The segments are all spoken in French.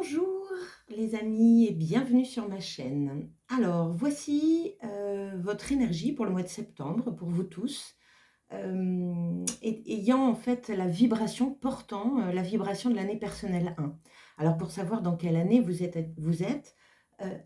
Bonjour les amis et bienvenue sur ma chaîne. Alors voici votre énergie pour le mois de septembre, pour vous tous, ayant en fait la vibration portant la vibration de l'année personnelle 1. Alors pour savoir dans quelle année vous êtes,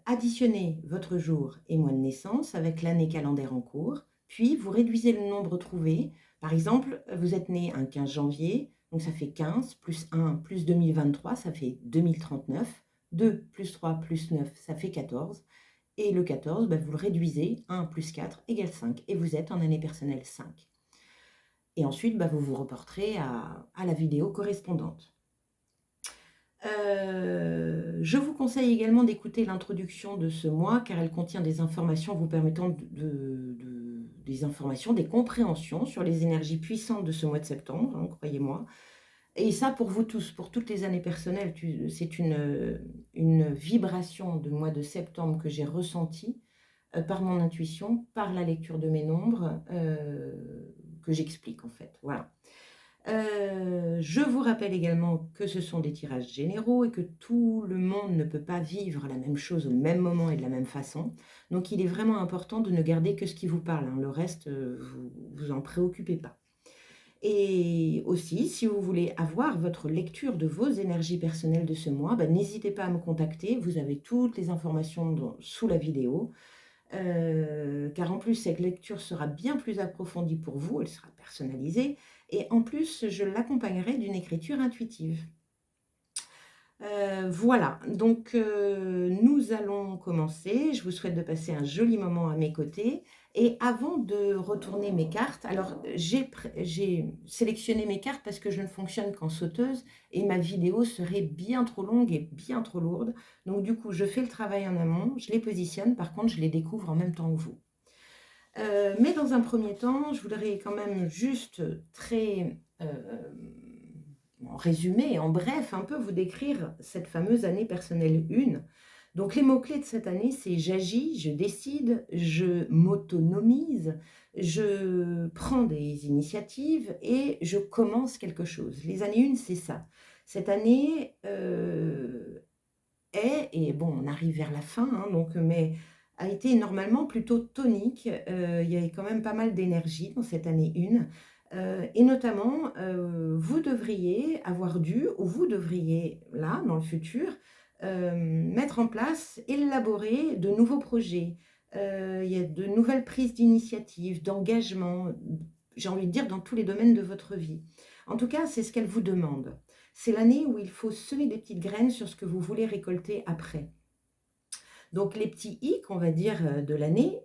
additionnez votre jour et mois de naissance avec l'année calendaire en cours, puis vous réduisez le nombre trouvé. Par exemple, vous êtes né un 15 janvier, donc ça fait 15, plus 1, plus 2023, ça fait 2039. 2 plus 3 plus 9, ça fait 14. Et le 14, vous le réduisez, 1 plus 4 égale 5. Et vous êtes en année personnelle 5. Et ensuite, vous vous reporterez à la vidéo correspondante. Je vous conseille également d'écouter l'introduction de ce mois, car elle contient des informations vous permettant des informations, des compréhensions sur les énergies puissantes de ce mois de septembre, hein, croyez-moi. Et ça, pour vous tous, pour toutes les années personnelles, c'est une vibration de mois de septembre que j'ai ressentie par mon intuition, par la lecture de mes nombres, que j'explique en fait. Voilà. Je vous rappelle également que ce sont des tirages généraux et que tout le monde ne peut pas vivre la même chose au même moment et de la même façon. Donc il est vraiment important de ne garder que ce qui vous parle, hein. Le reste, vous en préoccupez pas. Et aussi, si vous voulez avoir votre lecture de vos énergies personnelles de ce mois, n'hésitez pas à me contacter. Vous avez toutes les informations sous la vidéo. Car en plus, cette lecture sera bien plus approfondie pour vous, elle sera personnalisée. Et en plus, je l'accompagnerai d'une écriture intuitive. Voilà, donc nous allons commencer. Je vous souhaite de passer un joli moment à mes côtés. Et avant de retourner mes cartes, alors j'ai sélectionné mes cartes parce que je ne fonctionne qu'en sauteuse et ma vidéo serait bien trop longue et bien trop lourde. Donc du coup, je fais le travail en amont, je les positionne, par contre, je les découvre en même temps que vous. Mais dans un premier temps, je voudrais quand même juste très en résumé, en bref, un peu vous décrire cette fameuse année personnelle 1. Donc les mots-clés de cette année, c'est j'agis, je décide, je m'autonomise, je prends des initiatives et je commence quelque chose. Les années 1, c'est ça. Cette année et bon, on arrive vers la fin, hein, donc, mais a été normalement plutôt tonique. Il y avait quand même pas mal d'énergie dans cette année 1. Et notamment, vous devriez avoir dû, ou vous devriez, là, dans le futur, mettre en place, élaborer de nouveaux projets. Il y a de nouvelles prises d'initiative, d'engagement, j'ai envie de dire, dans tous les domaines de votre vie. En tout cas, c'est ce qu'elle vous demande. C'est l'année où il faut semer des petites graines sur ce que vous voulez récolter après. Donc les petits hic, on va dire, de l'année,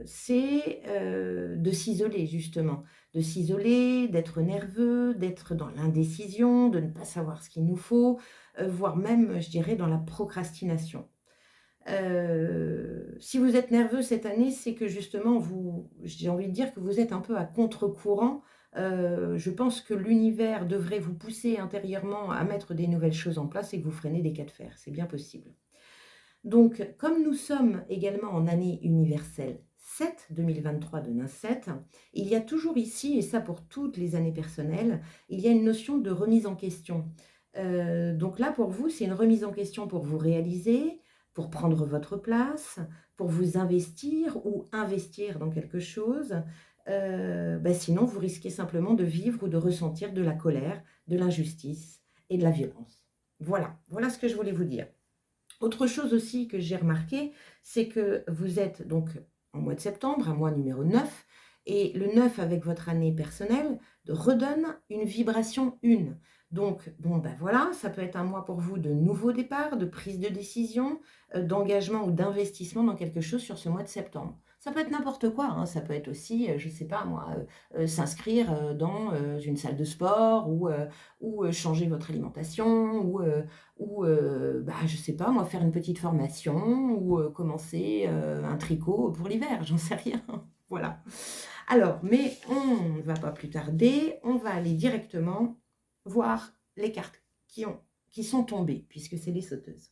c'est de s'isoler justement. De s'isoler, d'être nerveux, d'être dans l'indécision, de ne pas savoir ce qu'il nous faut, voire même, je dirais, dans la procrastination. Si vous êtes nerveux cette année, c'est que justement, j'ai envie de dire que vous êtes un peu à contre-courant. Je pense que l'univers devrait vous pousser intérieurement à mettre des nouvelles choses en place et que vous freinez des cas de fer. C'est bien possible. Donc, comme nous sommes également en année universelle 7, 2023 de Nain 7, il y a toujours ici, et ça pour toutes les années personnelles, il y a une notion de remise en question. Donc là, pour vous, c'est une remise en question pour vous réaliser, pour prendre votre place, pour vous investir ou investir dans quelque chose. Sinon, vous risquez simplement de vivre ou de ressentir de la colère, de l'injustice et de la violence. Voilà, voilà ce que je voulais vous dire. Autre chose aussi que j'ai remarqué, c'est que vous êtes donc en mois de septembre, un mois numéro 9, et le 9 avec votre année personnelle redonne une vibration 1. Donc, bon, voilà, ça peut être un mois pour vous de nouveau départ, de prise de décision, d'engagement ou d'investissement dans quelque chose sur ce mois de septembre. Ça peut être n'importe quoi, hein, ça peut être aussi, je ne sais pas moi, s'inscrire dans une salle de sport ou changer votre alimentation ou je sais pas moi, faire une petite formation ou commencer un tricot pour l'hiver, j'en sais rien. Voilà. Alors, mais on ne va pas plus tarder, on va aller directement voir les cartes qui sont tombées, puisque c'est les sauteuses.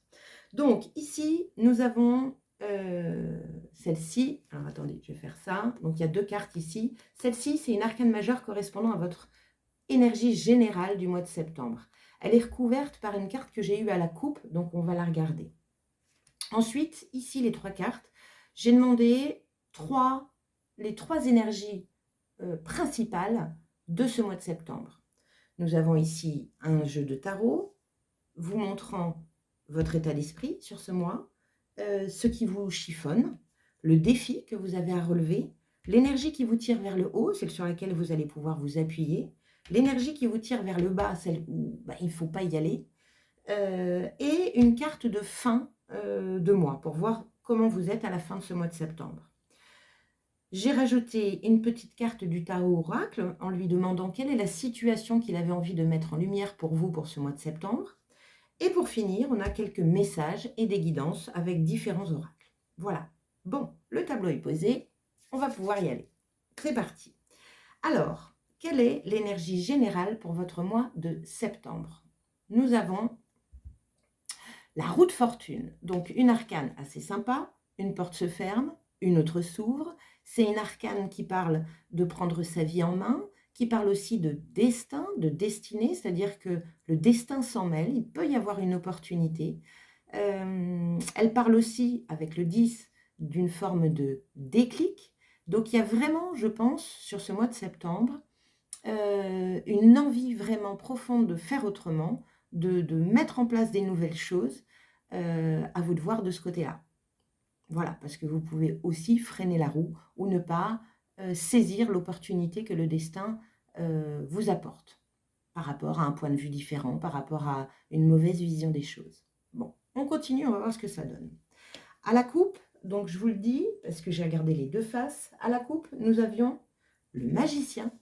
Donc, ici, nous avons celle-ci. Alors, attendez, je vais faire ça. Donc, il y a deux cartes ici. Celle-ci, c'est une arcane majeure correspondant à votre énergie générale du mois de septembre. Elle est recouverte par une carte que j'ai eue à la coupe, donc on va la regarder. Ensuite, ici, les 3 cartes, j'ai demandé les 3 énergies principales de ce mois de septembre. Nous avons ici un jeu de tarot vous montrant votre état d'esprit sur ce mois, ce qui vous chiffonne, le défi que vous avez à relever, l'énergie qui vous tire vers le haut, celle sur laquelle vous allez pouvoir vous appuyer, l'énergie qui vous tire vers le bas, celle où il ne faut pas y aller, et une carte de fin de mois pour voir comment vous êtes à la fin de ce mois de septembre. J'ai rajouté une petite carte du tarot oracle en lui demandant quelle est la situation qu'il avait envie de mettre en lumière pour vous pour ce mois de septembre. Et pour finir, on a quelques messages et des guidances avec différents oracles. Voilà. Bon, le tableau est posé, on va pouvoir y aller. C'est parti. Alors, quelle est l'énergie générale pour votre mois de septembre? Nous avons la roue de fortune, donc une arcane assez sympa, une porte se ferme, une autre s'ouvre. C'est une arcane qui parle de prendre sa vie en main, qui parle aussi de destin, de destinée, c'est-à-dire que le destin s'en mêle, il peut y avoir une opportunité. Elle parle aussi, avec le 10, d'une forme de déclic. Donc il y a vraiment, je pense, sur ce mois de septembre, une envie vraiment profonde de faire autrement, de mettre en place des nouvelles choses, à vous de voir de ce côté-là. Voilà, parce que vous pouvez aussi freiner la roue ou ne pas saisir l'opportunité que le destin vous apporte par rapport à un point de vue différent, par rapport à une mauvaise vision des choses. Bon, on continue, on va voir ce que ça donne. À la coupe, donc je vous le dis, parce que j'ai regardé les 2 faces, à la coupe, nous avions le magicien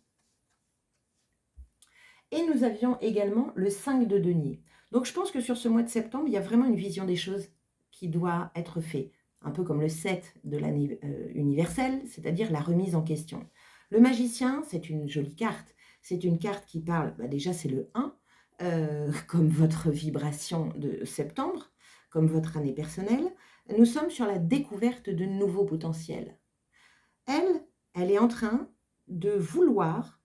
et nous avions également le 5 de denier. Donc je pense que sur ce mois de septembre, il y a vraiment une vision des choses qui doit être faite, un peu comme le 7 de l'année universelle, c'est-à-dire la remise en question. Le magicien, c'est une jolie carte. C'est une carte qui parle, déjà c'est le 1, comme votre vibration de septembre, comme votre année personnelle. Nous sommes sur la découverte de nouveaux potentiels. Elle est en train de vouloir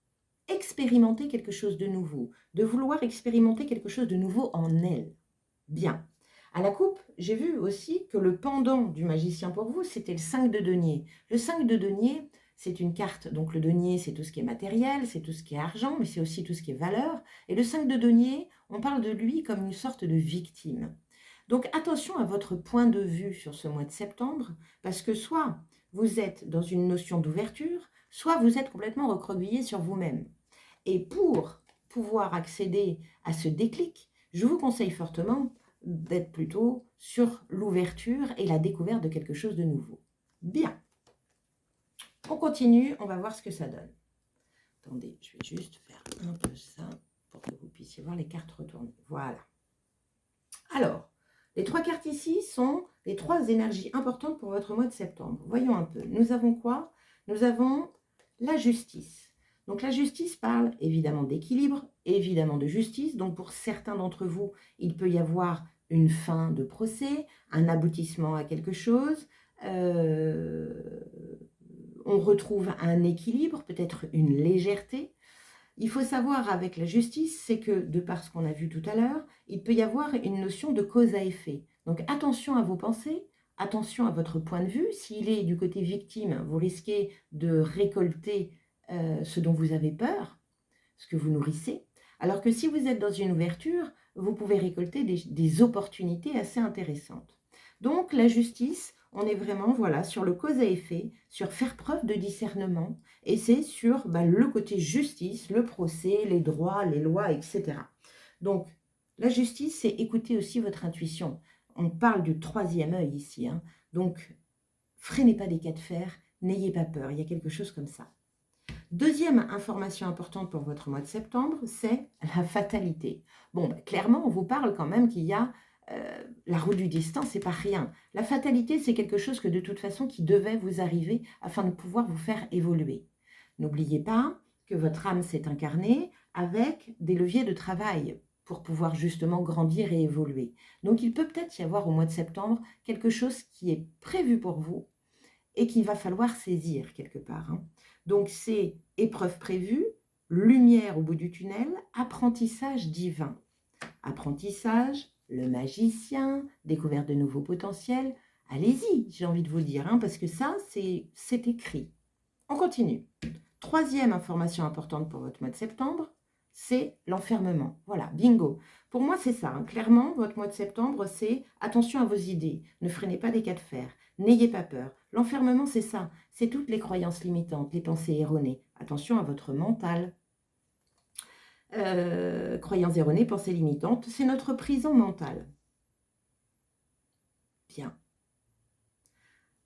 expérimenter quelque chose de nouveau, de vouloir expérimenter quelque chose de nouveau en elle. Bien. À la coupe, j'ai vu aussi que le pendant du magicien pour vous, c'était le 5 de denier. Le 5 de denier, c'est une carte, donc le denier, c'est tout ce qui est matériel, c'est tout ce qui est argent, mais c'est aussi tout ce qui est valeur. Et le 5 de denier, on parle de lui comme une sorte de victime. Donc attention à votre point de vue sur ce mois de septembre, parce que soit vous êtes dans une notion d'ouverture, soit vous êtes complètement recroquevillé sur vous-même. Et pour pouvoir accéder à ce déclic, je vous conseille fortement d'être plutôt sur l'ouverture et la découverte de quelque chose de nouveau. Bien. On continue, on va voir ce que ça donne. Attendez, je vais juste faire un peu ça pour que vous puissiez voir les cartes retournées. Voilà. Alors, les 3 cartes ici sont les 3 énergies importantes pour votre mois de septembre. Voyons un peu. Nous avons quoi? Nous avons la justice. Donc la justice parle évidemment d'équilibre, évidemment de justice. Donc pour certains d'entre vous, il peut y avoir une fin de procès, un aboutissement à quelque chose. On retrouve un équilibre, peut-être une légèreté. Il faut savoir avec la justice, c'est que, de par ce qu'on a vu tout à l'heure, il peut y avoir une notion de cause à effet. Donc attention à vos pensées, attention à votre point de vue. S'il est du côté victime, vous risquez de récolter ce dont vous avez peur, ce que vous nourrissez. Alors que si vous êtes dans une ouverture, vous pouvez récolter des opportunités assez intéressantes. Donc la justice, on est vraiment sur le cause à effet, sur faire preuve de discernement, et c'est sur le côté justice, le procès, les droits, les lois, etc. Donc la justice, c'est écouter aussi votre intuition. On parle du 3e œil ici. Donc freinez pas des cas de fer, n'ayez pas peur, il y a quelque chose comme ça. Deuxième information importante pour votre mois de septembre, c'est la fatalité. Bon, clairement, on vous parle quand même qu'il y a la roue du destin, c'est pas rien. La fatalité, c'est quelque chose que de toute façon qui devait vous arriver afin de pouvoir vous faire évoluer. N'oubliez pas que votre âme s'est incarnée avec des leviers de travail pour pouvoir justement grandir et évoluer. Donc il peut peut-être y avoir au mois de septembre quelque chose qui est prévu pour vous et qu'il va falloir saisir quelque part. Donc c'est épreuve prévue, lumière au bout du tunnel, apprentissage divin. Apprentissage, le magicien, découverte de nouveaux potentiels. Allez-y, j'ai envie de vous dire, hein, parce que ça, c'est écrit. On continue. Troisième information importante pour votre mois de septembre, c'est l'enfermement. Voilà, bingo. Pour moi, c'est ça. Hein. Clairement, votre mois de septembre, c'est attention à vos idées. Ne freinez pas des cas de fer. N'ayez pas peur. L'enfermement, c'est ça. C'est toutes les croyances limitantes, les pensées erronées. Attention à votre mental. Croyances erronées, pensées limitantes, c'est notre prison mentale. Bien.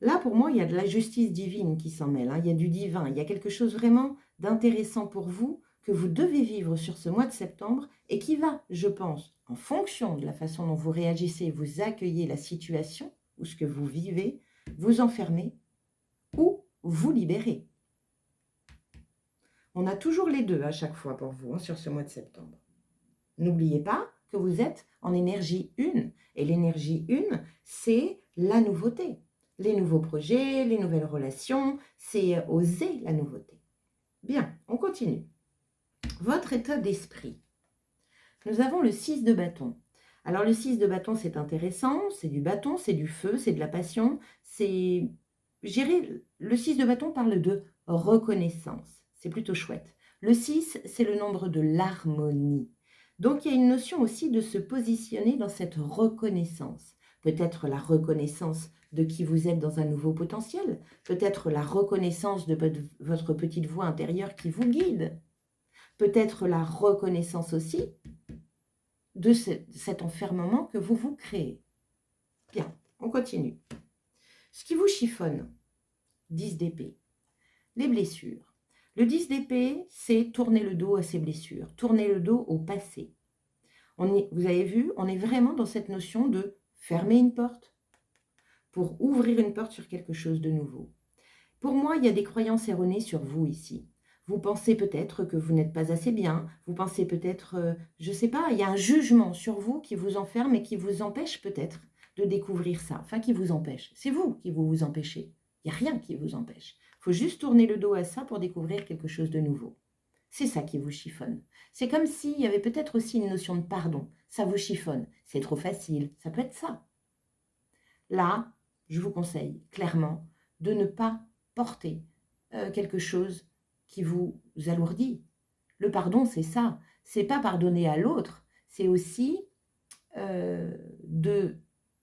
Là, pour moi, il y a de la justice divine qui s'en mêle. Hein. Il y a du divin. Il y a quelque chose vraiment d'intéressant pour vous que vous devez vivre sur ce mois de septembre et qui va, je pense, en fonction de la façon dont vous réagissez, vous accueillez la situation ou ce que vous vivez, vous enfermer ou vous libérer. On a toujours les deux à chaque fois pour vous hein, sur ce mois de septembre. N'oubliez pas que vous êtes en énergie 1. Et l'énergie 1, c'est la nouveauté. Les nouveaux projets, les nouvelles relations, c'est oser la nouveauté. Bien, on continue. Votre état d'esprit. Nous avons le 6 de bâton. Alors le 6 de bâton, c'est intéressant, c'est du bâton, c'est du feu, c'est de la passion. Le 6 de bâton parle de reconnaissance. C'est plutôt chouette. Le 6, c'est le nombre de l'harmonie. Donc, il y a une notion aussi de se positionner dans cette reconnaissance. Peut-être la reconnaissance de qui vous êtes dans un nouveau potentiel. Peut-être la reconnaissance de votre petite voix intérieure qui vous guide. Peut-être la reconnaissance aussi de cet enfermement que vous vous créez. Bien, on continue. Ce qui vous chiffonne, 10 d'épée. Les blessures. Le 10 d'épée, c'est tourner le dos à ses blessures, tourner le dos au passé. Vous avez vu, on est vraiment dans cette notion de fermer une porte pour ouvrir une porte sur quelque chose de nouveau. Pour moi, il y a des croyances erronées sur vous ici. Vous pensez peut-être que vous n'êtes pas assez bien, vous pensez peut-être, je ne sais pas, il y a un jugement sur vous qui vous enferme et qui vous empêche peut-être de découvrir ça. Enfin, qui vous empêche. C'est vous qui vous empêchez. Il n'y a rien qui vous empêche. Il faut juste tourner le dos à ça pour découvrir quelque chose de nouveau. C'est ça qui vous chiffonne. C'est comme s'il y avait peut-être aussi une notion de pardon. Ça vous chiffonne. C'est trop facile. Ça peut être ça. Là, je vous conseille clairement de ne pas porter quelque chose qui vous alourdit. Le pardon, c'est ça. C'est pas pardonner à l'autre. C'est aussi de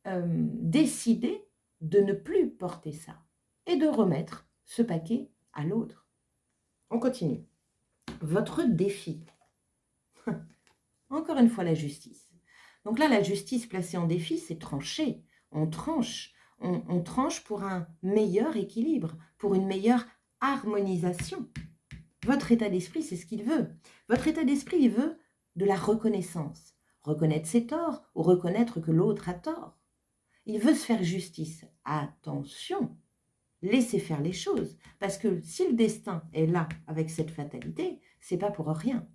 décider de ne plus porter ça et de remettre ce paquet à l'autre. On continue. Votre défi. Encore une fois, la justice. Donc là, la justice placée en défi, c'est trancher. On tranche. On tranche pour un meilleur équilibre, pour une meilleure harmonisation. Votre état d'esprit, c'est ce qu'il veut. Votre état d'esprit, il veut de la reconnaissance. Reconnaître ses torts ou reconnaître que l'autre a tort. Il veut se faire justice. Attention, laissez faire les choses. Parce que si le destin est là avec cette fatalité, c'est pas pour rien.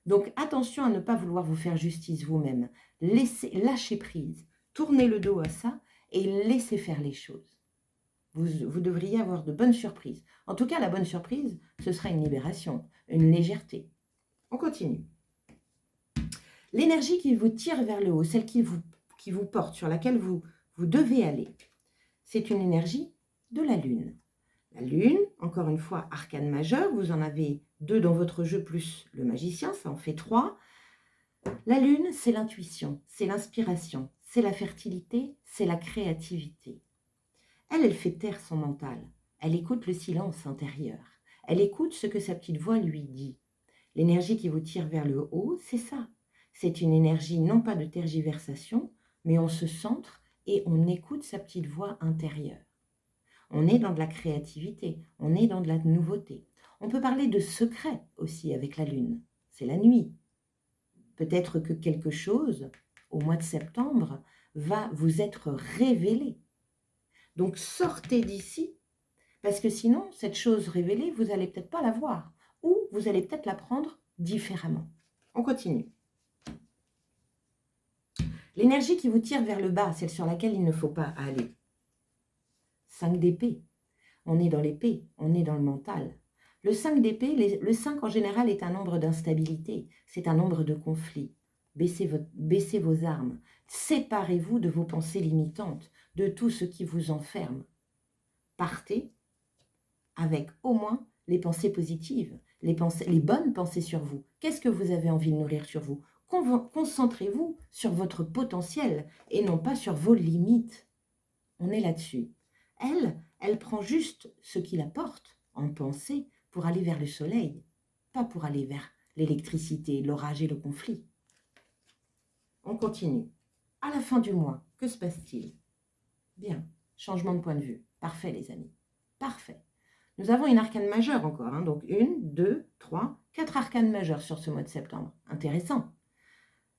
Donc attention à ne pas vouloir vous faire justice vous-même. Lâchez prise. Tournez le dos à ça et laissez faire les choses. Vous devriez avoir de bonnes surprises. En tout cas, la bonne surprise, ce sera une libération, une légèreté. On continue. L'énergie qui vous tire vers le haut, celle qui vous porte, sur laquelle vous devez aller, c'est une énergie de la Lune. La Lune, encore une fois, arcane majeur, vous en avez 2 dans votre jeu plus le magicien, ça en fait 3. La Lune, c'est l'intuition, c'est l'inspiration, c'est la fertilité, c'est la créativité. Elle fait taire son mental. Elle écoute le silence intérieur. Elle écoute ce que sa petite voix lui dit. L'énergie qui vous tire vers le haut, c'est ça. C'est une énergie non pas de tergiversation, mais on se centre et on écoute sa petite voix intérieure. On est dans de la créativité, on est dans de la nouveauté. On peut parler de secret aussi avec la Lune. C'est la nuit. Peut-être que quelque chose, au mois de septembre, va vous être révélé. Donc sortez d'ici, parce que sinon, cette chose révélée, vous n'allez peut-être pas la voir, ou vous allez peut-être la prendre différemment. On continue. L'énergie qui vous tire vers le bas, celle sur laquelle il ne faut pas aller. 5 d'épée. On est dans l'épée, on est dans le mental. Le 5 d'épée, le 5 en général est un nombre d'instabilité, c'est un nombre de conflits. baissez vos armes. Séparez-vous de vos pensées limitantes, de tout ce qui vous enferme. Partez avec au moins les pensées positives, les bonnes pensées sur vous. Qu'est-ce que vous avez envie de nourrir sur vous? Concentrez-vous sur votre potentiel et non pas sur vos limites. On est là-dessus. Elle prend juste ce qui la porte en pensée pour aller vers le soleil, pas pour aller vers l'électricité, l'orage et le conflit. On continue. À la fin du mois, que se passe-t-il? Bien, changement de point de vue. Parfait, les amis. Parfait. Nous avons une arcane majeure encore, hein, donc 1, 2, 3, 4 arcanes majeures sur ce mois de septembre. Intéressant.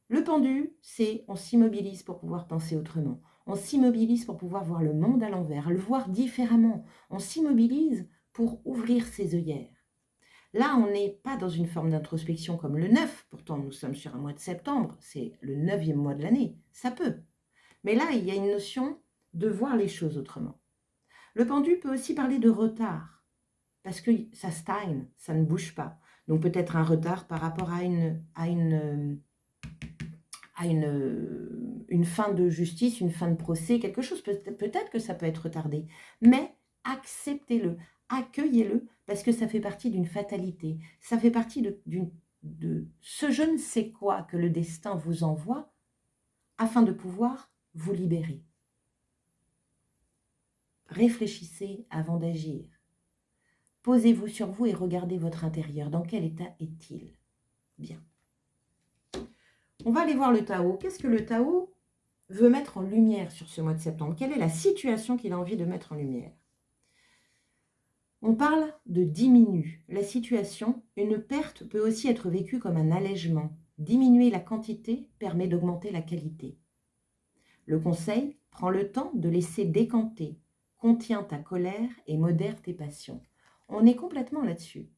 Le pendu, c'est on s'immobilise pour pouvoir penser autrement. On s'immobilise pour pouvoir voir le monde à l'envers, le voir différemment. On s'immobilise pour ouvrir ses œillères. Là, on n'est pas dans une forme d'introspection comme le 9. Pourtant, nous sommes sur un mois de septembre. C'est le 9e mois de l'année. Ça peut. Mais là, il y a une notion de voir les choses autrement. Le pendu peut aussi parler de retard. Parce que ça stagne, ça ne bouge pas. Donc peut-être un retard par rapport à une fin de justice, une fin de procès, quelque chose. Peut-être que ça peut être retardé. Mais acceptez-le, accueillez-le, parce que ça fait partie d'une fatalité. Ça fait partie de ce je ne sais quoi que le destin vous envoie afin de pouvoir vous libérer. Réfléchissez avant d'agir. Posez-vous sur vous et regardez votre intérieur. Dans quel état est-il? Bien. On va aller voir le Tao. Qu'est-ce que le Tao veut mettre en lumière sur ce mois de septembre? Quelle est la situation qu'il a envie de mettre en lumière? On parle de diminue. La situation, une perte peut aussi être vécue comme un allègement. Diminuer la quantité permet d'augmenter la qualité. Le conseil, prends le temps de laisser décanter. Contiens ta colère et modère tes passions. On est complètement là-dessus.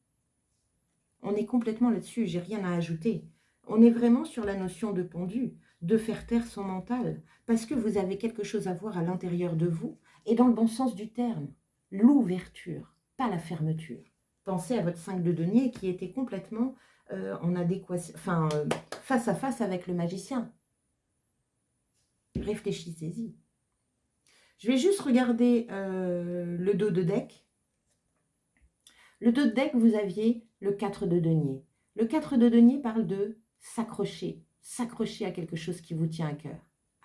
On est complètement là-dessus, j'ai rien à ajouter. On est vraiment sur la notion de pendu, de faire taire son mental, parce que vous avez quelque chose à voir à l'intérieur de vous, et dans le bon sens du terme, l'ouverture, pas la fermeture. Pensez à votre 5 de denier qui était complètement en adéquation, face à face avec le magicien. Réfléchissez-y. Je vais juste regarder le dos de deck. Le dos de deck, vous aviez le 4 de denier. Le 4 de denier parle de s'accrocher à quelque chose qui vous tient à cœur.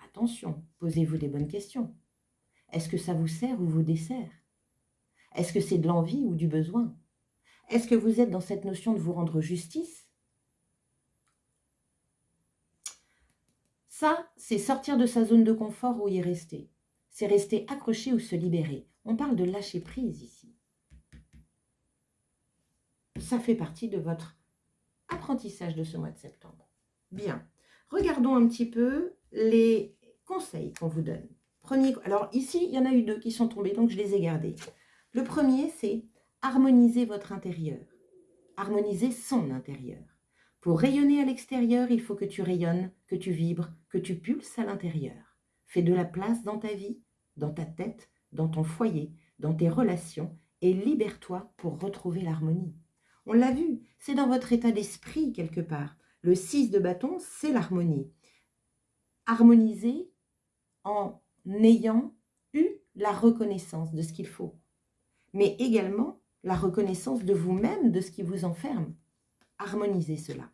Attention, posez-vous des bonnes questions. Est-ce que ça vous sert ou vous dessert? Est-ce que c'est de l'envie ou du besoin? Est-ce que vous êtes dans cette notion de vous rendre justice? Ça, c'est sortir de sa zone de confort ou y rester. C'est rester accroché ou se libérer. On parle de lâcher prise ici. Ça fait partie de votre apprentissage de ce mois de septembre. Bien, regardons un petit peu les conseils qu'on vous donne. Alors ici, il y en a eu 2 qui sont tombés, donc je les ai gardés. Le premier, c'est harmoniser votre intérieur. Harmoniser son intérieur. Pour rayonner à l'extérieur, il faut que tu rayonnes, que tu vibres, que tu pulses à l'intérieur. Fais de la place dans ta vie, dans ta tête, dans ton foyer, dans tes relations et libère-toi pour retrouver l'harmonie. On l'a vu, c'est dans votre état d'esprit quelque part. Le 6 de bâton, c'est l'harmonie. Harmoniser en ayant eu la reconnaissance de ce qu'il faut, mais également la reconnaissance de vous-même, de ce qui vous enferme. Harmonisez cela.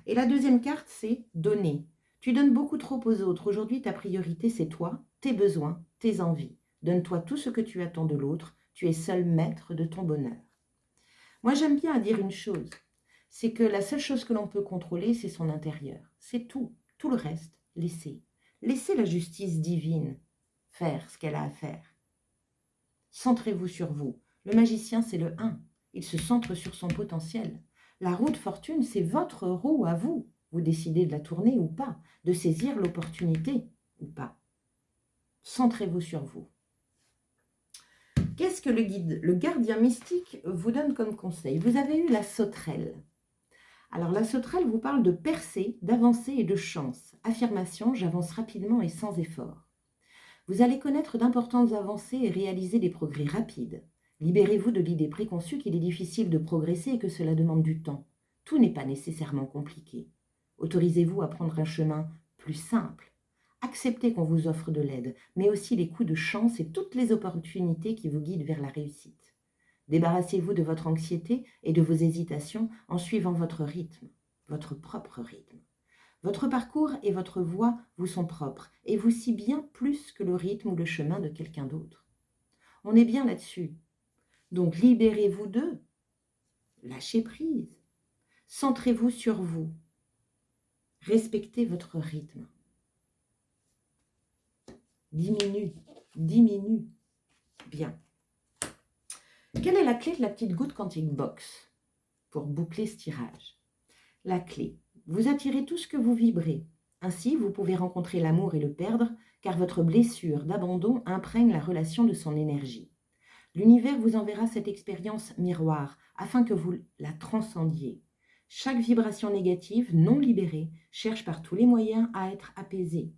Et la deuxième carte, c'est donner. Tu donnes beaucoup trop aux autres. Aujourd'hui, ta priorité, c'est toi, tes besoins, tes envies. Donne-toi tout ce que tu attends de l'autre. Tu es seul maître de ton bonheur. Moi, j'aime bien dire une chose, c'est que la seule chose que l'on peut contrôler, c'est son intérieur. C'est tout. Tout le reste, laissez. Laissez la justice divine faire ce qu'elle a à faire. Centrez-vous sur vous. Le magicien, c'est le 1. Il se centre sur son potentiel. La roue de fortune, c'est votre roue à vous. Vous décidez de la tourner ou pas, de saisir l'opportunité ou pas. Centrez-vous sur vous. Qu'est-ce que le guide, le gardien mystique, vous donne comme conseil? Vous avez eu la sauterelle. Alors la sauterelle vous parle de percée, d'avancée et de chance. Affirmation, j'avance rapidement et sans effort. Vous allez connaître d'importantes avancées et réaliser des progrès rapides. Libérez-vous de l'idée préconçue qu'il est difficile de progresser et que cela demande du temps. Tout n'est pas nécessairement compliqué. Autorisez-vous à prendre un chemin plus simple. Acceptez qu'on vous offre de l'aide, mais aussi les coups de chance et toutes les opportunités qui vous guident vers la réussite. Débarrassez-vous de votre anxiété et de vos hésitations en suivant votre rythme, votre propre rythme. Votre parcours et votre voie vous sont propres et vous si bien plus que le rythme ou le chemin de quelqu'un d'autre. On est bien là-dessus. Donc libérez-vous d'eux, lâchez prise, centrez-vous sur vous, respectez votre rythme. Diminue. Bien. Quelle est la clé de la petite goutte Quantic Box pour boucler ce tirage? La clé, vous attirez tout ce que vous vibrez. Ainsi, vous pouvez rencontrer l'amour et le perdre, car votre blessure d'abandon imprègne la relation de son énergie. L'univers vous enverra cette expérience miroir afin que vous la transcendiez. Chaque vibration négative non libérée cherche par tous les moyens à être apaisée.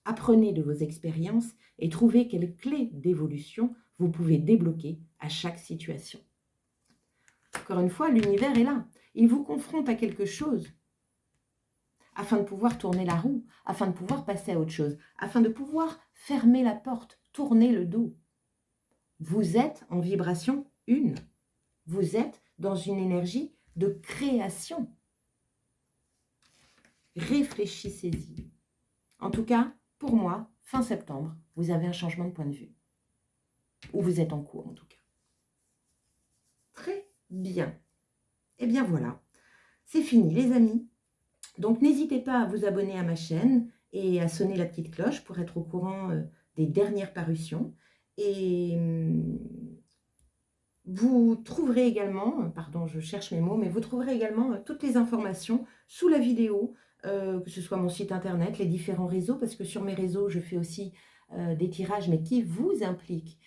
Apprenez de vos expériences et trouvez quelle clé d'évolution vous pouvez débloquer à chaque situation. Encore une fois, l'univers est là. Il vous confronte à quelque chose afin de pouvoir tourner la roue, afin de pouvoir passer à autre chose, afin de pouvoir fermer la porte, tourner le dos. Vous êtes en vibration 1. Vous êtes dans une énergie de création. Réfléchissez-y. En tout cas, pour moi, fin septembre, vous avez un changement de point de vue. Ou vous êtes en cours, en tout cas. Très bien. Et bien voilà, c'est fini les amis. Donc n'hésitez pas à vous abonner à ma chaîne et à sonner la petite cloche pour être au courant des dernières parutions. Et vous trouverez également, pardon je cherche mes mots, mais vous trouverez également toutes les informations sous la vidéo, que ce soit mon site internet, les différents réseaux, parce que sur mes réseaux je fais aussi des tirages, mais qui vous impliquent.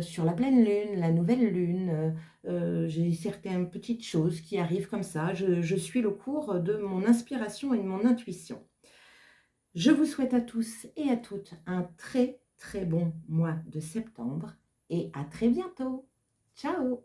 Sur la pleine lune, la nouvelle lune, j'ai certaines petites choses qui arrivent comme ça. Je suis le cours de mon inspiration et de mon intuition. Je vous souhaite à tous et à toutes un très très bon mois de septembre et à très bientôt. Ciao!